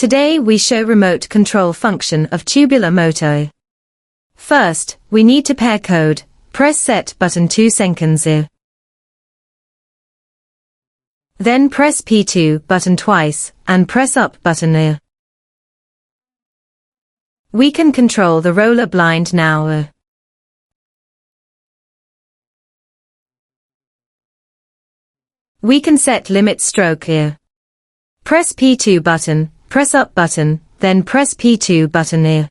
Today we show remote control function of tubular motor. First, we need to pair code. Press set button 2 seconds. Then press P2 button twice, and press up button. We can control the roller blind now. We can set limit stroke here. Press P2 button, press up button, then press P2 button here.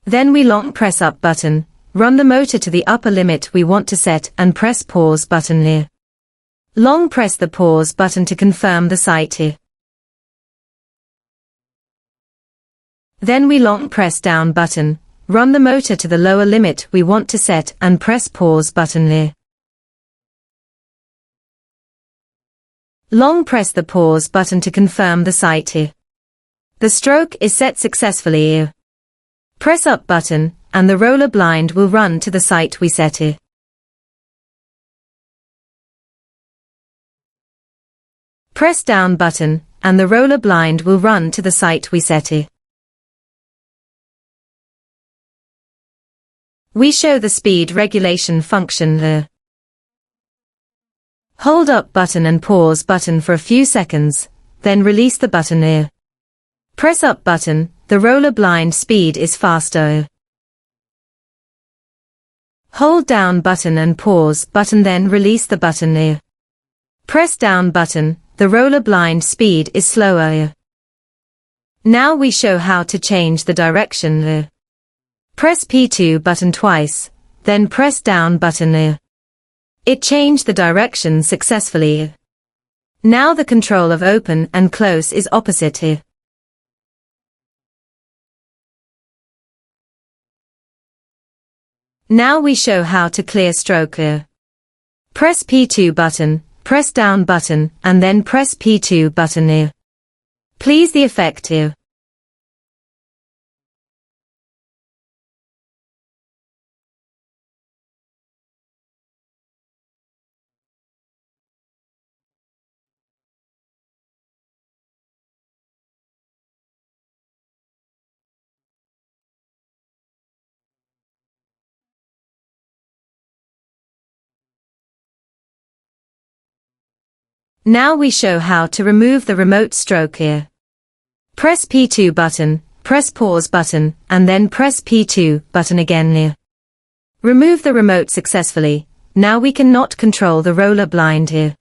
Then we long press up button, run the motor to the upper limit we want to set and press pause button here. Long press the pause button to confirm the sight here. Then we long press down button, run the motor to the lower limit we want to set and press pause button here. Long press the pause button to confirm the sight here. The stroke is set successfully here. Press up button, and the roller blind will run to the sight we set here. Press down button, and the roller blind will run to the sight we set here. We show the speed regulation function here. Hold up button and pause button for a few seconds, then release the button here. Press up button, the roller blind speed is faster. Hold down button and pause button then release the button here. Press down button, the roller blind speed is slower. Now we show how to change the direction here. Press P2 button twice, then press down button here. It changed the direction successfully. Now the control of open and close is opposite here. Now we show how to clear stroke here. Press P2 button, press down button, and then press P2 button here. Please the effect here. Now we show how to remove the remote stroke here. Press P2 button, press pause button, and then press P2 button again here. Remove the remote successfully. Now we cannot control the roller blind here.